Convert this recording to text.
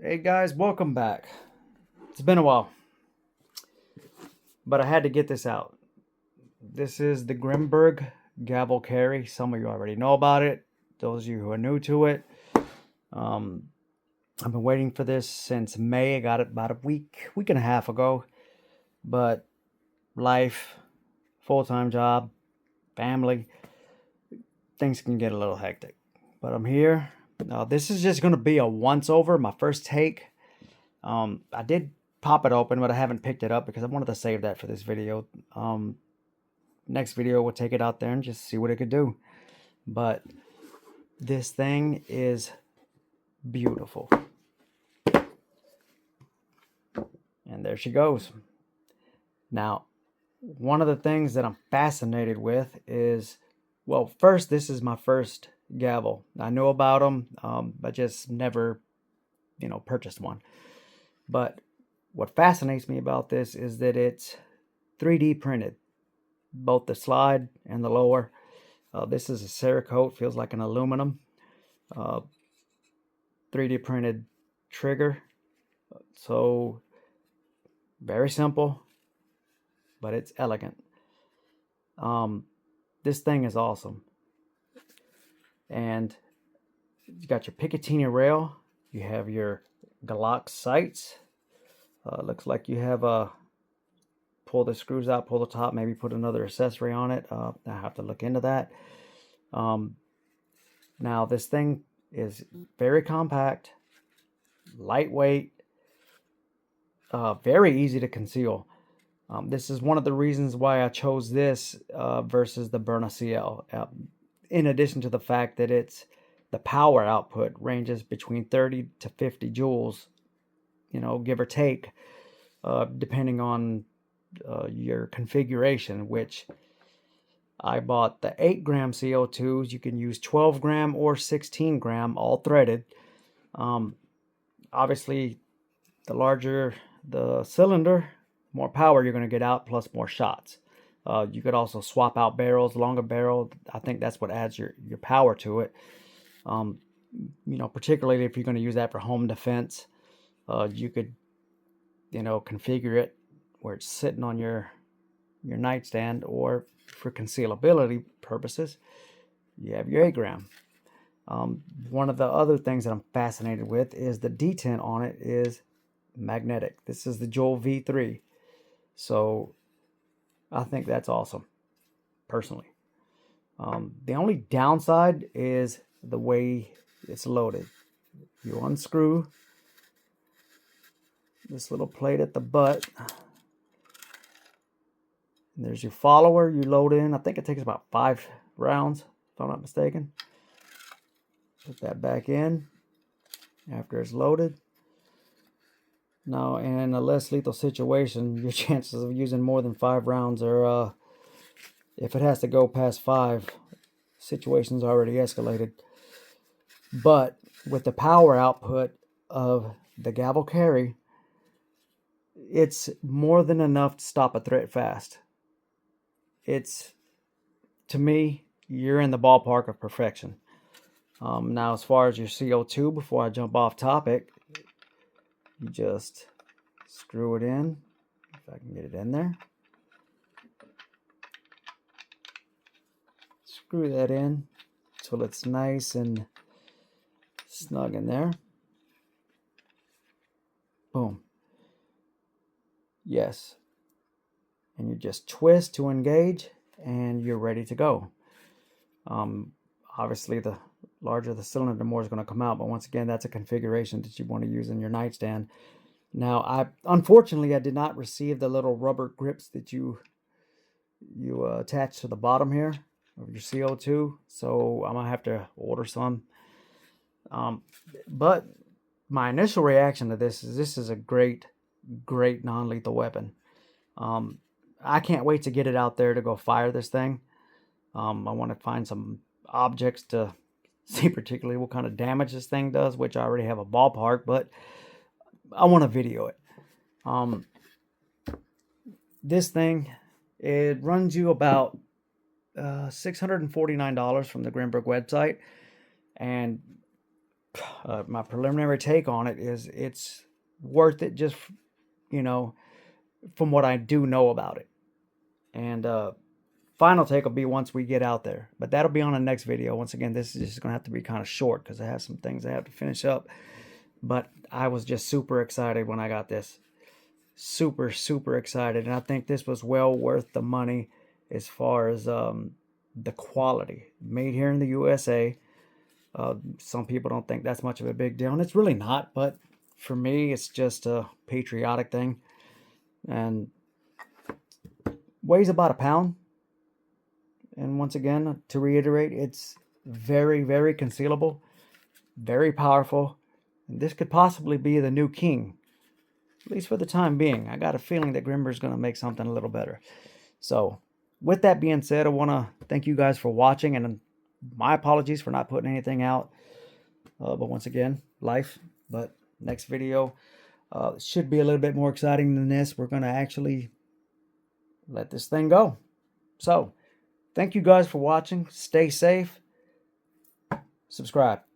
Hey guys, welcome back. It's been a while, but I had to get this out. This is the Grimburg GAVLE Carry. Some of you already know about it. Those of you who are new to it, um, I've been waiting for this since May. I got it about a week and a half ago. But life, full-time job, family, things can get a little hectic. But I'm here. This is just going to be a once-over, my first take. I did pop it open, but I haven't picked it up because I wanted to save that for this video. Next video, we'll take it out there and just see what it could do. But this thing is beautiful. And there she goes. Now, one of the things that I'm fascinated with is, well, first, this is my first gavel. I know about them, I just never, purchased one. But what fascinates me about this is that it's 3D printed, both the slide and the lower. This is a Cerakote, feels like an aluminum. 3D printed trigger. So very simple, but it's elegant. This thing is awesome. And you got your Picatinny rail. You have your Glock sights. Looks like you have a pull the screws out, pull the top, maybe put another accessory on it. I have to look into that. Now this thing is very compact, lightweight, very easy to conceal. This is one of the reasons why I chose this versus the Conceal. In addition to the fact that the power output ranges between 30 to 50 joules, give or take, depending on your configuration, which I bought the 8-gram CO2s. You can use 12-gram or 16-gram, all threaded. Obviously, the larger the cylinder, more power you're going to get out, plus more shots. You could also swap out barrels, longer barrel. I think that's what adds your power to it. Particularly if you're going to use that for home defense, you could, configure it where it's sitting on your nightstand, or for concealability purposes, you have your 8-gram. One of the other things that I'm fascinated with is the detent on it is magnetic. This is the Joel V3. So I think that's awesome, personally. The only downside is the way it's loaded. You unscrew this little plate at the butt. And there's your follower you load in. I think it takes about 5 rounds, if I'm not mistaken. Put that back in after it's loaded. Now, in a less lethal situation, your chances of using more than 5 rounds are, if it has to go past 5, situation's already escalated. But with the power output of the GAVLE Carry, it's more than enough to stop a threat fast. To me, you're in the ballpark of perfection. Now, as far as your CO2, before I jump off topic, you just screw it in, if I can get it in there. Screw that in till it's nice and snug in there. Boom. Yes. And you just twist to engage, and you're ready to go. Obviously, the larger the cylinder, the more is going to come out. But once again, that's a configuration that you want to use in your nightstand. Now, unfortunately, I did not receive the little rubber grips that you attach to the bottom here of your CO2. So I'm going to have to order some. But my initial reaction to this is a great non-lethal weapon. I can't wait to get it out there to go fire this thing. I want to find some objects to see particularly what kind of damage this thing does, which I already have a ballpark, but I want to video it. This thing, it runs you about $649 from the Grimburg website, and my preliminary take on it is it's worth it, just, you know, from what I do know about it. And final take will be once we get out there, but that'll be on the next video. Once again, this is just gonna have to be kind of short because I have some things I have to finish up. But I was just super excited when I got this. Super excited, and I think this was well worth the money as far as the quality. Made here in the USA. Some people don't think that's much of a big deal, and it's really not, but for me it's just a patriotic thing. And weighs about a pound, and once again, to reiterate, it's very concealable, very powerful, and this could possibly be the new king, at least for the time being. I got a feeling that Grimburg's going to make something a little better. So with that being said, I want to thank you guys for watching, and my apologies for not putting anything out. But once again, life. But next video should be a little bit more exciting than this. We're going to actually let this thing go. So thank you guys for watching. Stay safe. Subscribe.